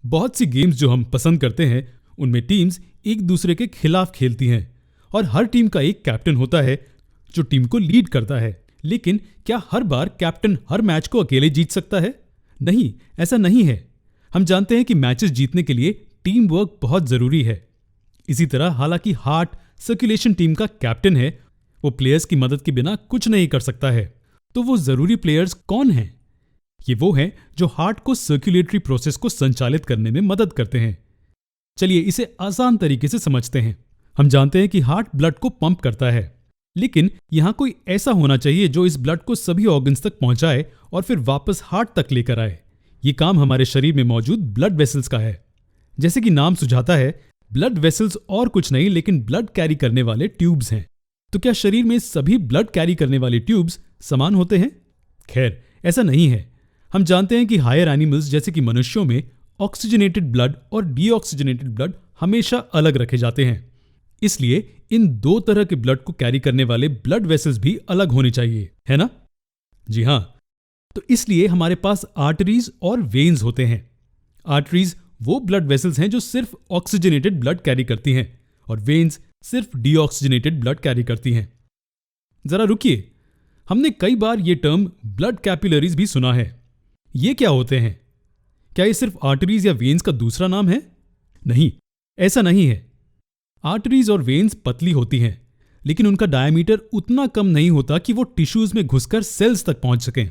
बहुत सी गेम्स जो हम पसंद करते हैं उनमें टीम्स एक दूसरे के खिलाफ खेलती हैं और हर टीम का एक कैप्टन होता है जो टीम को लीड करता है। लेकिन क्या हर बार कैप्टन हर मैच को अकेले जीत सकता है? नहीं, ऐसा नहीं है। हम जानते हैं कि मैचेस जीतने के लिए टीम वर्क बहुत जरूरी है। इसी तरह हालांकि हार्ट सर्कुलेशन टीम का कैप्टन है, वो प्लेयर्स की मदद के बिना कुछ नहीं कर सकता है। तो वो जरूरी प्लेयर्स कौन हैं? ये वो हैं जो हार्ट को सर्कुलेटरी प्रोसेस को संचालित करने में मदद करते हैं। चलिए इसे आसान तरीके से समझते हैं। हम जानते हैं कि हार्ट ब्लड को पंप करता है, लेकिन यहां कोई ऐसा होना चाहिए जो इस ब्लड को सभी ऑर्गन्स तक पहुंचाए और फिर वापस हार्ट तक लेकर आए। ये काम हमारे शरीर में मौजूद ब्लड वेसल्स का है। जैसे कि नाम सुझाता है, ब्लड वेसल्स और कुछ नहीं लेकिन ब्लड कैरी करने वाले ट्यूब्स हैं। तो क्या शरीर में सभी ब्लड कैरी करने वाले ट्यूब्स समान होते हैं? खैर, ऐसा नहीं है। हम जानते हैं कि हायर एनिमल्स जैसे कि मनुष्यों में ऑक्सीजनेटेड ब्लड और डीऑक्सीजनेटेड ब्लड हमेशा अलग रखे जाते हैं। इसलिए इन दो तरह के ब्लड को कैरी करने वाले ब्लड वेसल्स भी अलग होने चाहिए, है ना? जी हां। तो इसलिए हमारे पास आर्टरीज और वेन्स होते हैं। आर्टरीज वो ब्लड वेसल्स हैं जो सिर्फ ऑक्सीजनेटेड ब्लड कैरी करती हैं और वेन्स सिर्फ डीऑक्सीजनेटेड ब्लड कैरी करती हैं। जरा रुकिए, हमने कई बार ये टर्म ब्लड कैपिलरीज भी सुना है। ये क्या होते हैं? क्या ये सिर्फ आर्टरीज या वेन्स का दूसरा नाम है? नहीं, ऐसा नहीं है। आर्टरीज और वेन्स पतली होती हैं, लेकिन उनका डायमीटर उतना कम नहीं होता कि वो टिश्यूज में घुसकर सेल्स तक पहुंच सकें।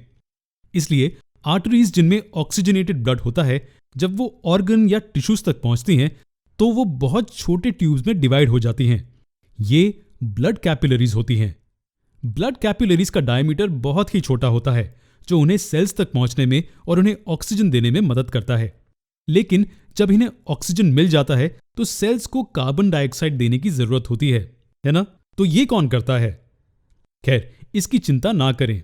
इसलिए आर्टरीज जिनमें ऑक्सीजनेटेड ब्लड होता है, जब वो ऑर्गन या टिश्यूज तक पहुंचती हैं तो वो बहुत छोटे ट्यूब्स में डिवाइड हो जाती हैं। ये ब्लड कैपिलरीज होती हैं। ब्लड कैपिलरीज का डायमीटर बहुत ही छोटा होता है, जो उन्हें सेल्स तक पहुंचने में और उन्हें ऑक्सीजन देने में मदद करता है। लेकिन जब इन्हें ऑक्सीजन मिल जाता है तो सेल्स को कार्बन डाइऑक्साइड देने की जरूरत होती है ना? तो ये कौन करता है? खैर, इसकी चिंता ना करें।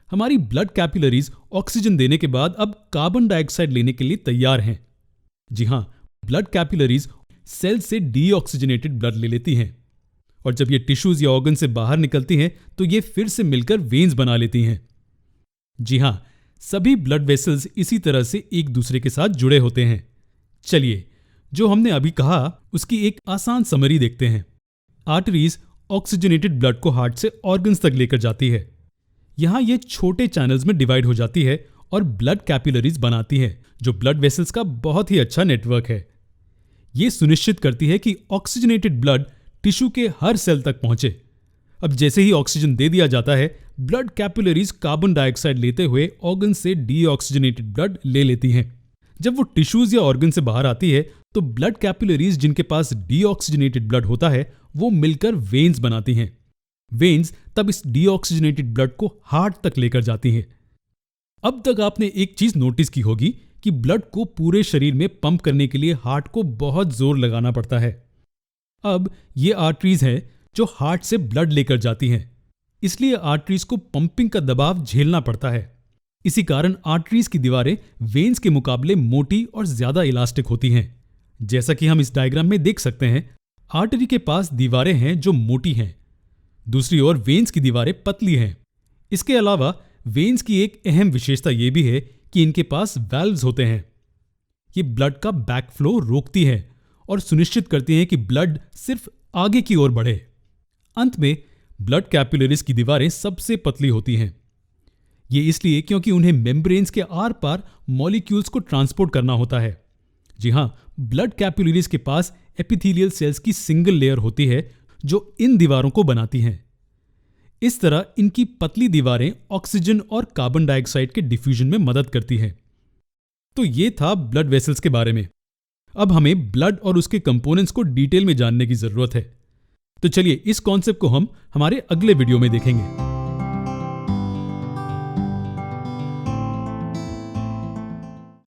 हमारी ब्लड कैपिलरीज ऑक्सीजन देने के बाद अब कार्बन डाइऑक्साइड लेने के लिए तैयार हैं। जी हां, ब्लड कैपिलरीज सेल से डीऑक्सीजनेटेड ब्लड ले लेती हैं और जब ये टिश्यूज या ऑर्गन से बाहर निकलती हैं तो ये फिर से मिलकर वेन्स बना लेती हैं। जी हां, सभी ब्लड वेसल्स इसी तरह से एक दूसरे के साथ जुड़े होते हैं। चलिए, जो हमने अभी कहा उसकी एक आसान समरी देखते हैं। आर्टरीज ऑक्सीजनेटेड ब्लड को हार्ट से ऑर्गन्स तक लेकर जाती है। यहां ये छोटे चैनल्स में डिवाइड हो जाती है और ब्लड कैपिलरीज बनाती है, जो ब्लड वेसल्स का बहुत ही अच्छा नेटवर्क है। ये सुनिश्चित करती है कि ऑक्सीजनेटेड ब्लड टिश्यू के हर सेल तक पहुंचे। अब जैसे ही ऑक्सीजन दे दिया जाता है, ब्लड कैपिलरीज कार्बन डाइऑक्साइड लेते हुए ऑर्गन से डीऑक्सीजनेटेड ब्लड ले लेती हैं। जब वो टिश्यूज या ऑर्गन से बाहर आती है तो ब्लड कैपिलरीज जिनके पास डीऑक्सीजनेटेड ब्लड होता है वो मिलकर वेन्स बनाती हैं। वेन्स तब इस डीऑक्सीजनेटेड ब्लड को हार्ट तक लेकर जाती हैं। अब तक आपने एक चीज नोटिस की होगी कि ब्लड को पूरे शरीर में पंप करने के लिए हार्ट को बहुत जोर लगाना पड़ता है। अब ये आर्टरीज हैं जो हार्ट से ब्लड लेकर जाती हैं, इसलिए आर्टरीज को पंपिंग का दबाव झेलना पड़ता है। इसी कारण आर्टरीज की दीवारें वेन्स के मुकाबले मोटी और ज्यादा इलास्टिक होती हैं। जैसा कि हम इस डायग्राम में देख सकते हैं, आर्टरी के पास दीवारें हैं जो मोटी हैं, दूसरी ओर वेन्स की दीवारें पतली हैं। इसके अलावा वेन्स की एक अहम विशेषता यह भी है कि इनके पास वाल्व्स होते हैं। ये ब्लड का बैकफ्लो रोकती है और सुनिश्चित करती हैं कि ब्लड सिर्फ आगे की ओर बढ़े। अंत में ब्लड कैपिलरीज की दीवारें सबसे पतली होती हैं। ये इसलिए क्योंकि उन्हें मेम्ब्रेन्स के आर पार मॉलिक्यूल्स को ट्रांसपोर्ट करना होता है। जी हां, ब्लड कैपिलरीज के पास एपिथेलियल सेल्स की सिंगल लेयर होती है जो इन दीवारों को बनाती हैं। इस तरह इनकी पतली दीवारें ऑक्सीजन और कार्बन डाइऑक्साइड के डिफ्यूजन में मदद करती हैं। तो ये था ब्लड वेसल्स के बारे में। अब हमें ब्लड और उसके कंपोनेंट्स को डिटेल में जानने की जरूरत है। तो चलिए इस कॉन्सेप्ट को हम हमारे अगले वीडियो में देखेंगे।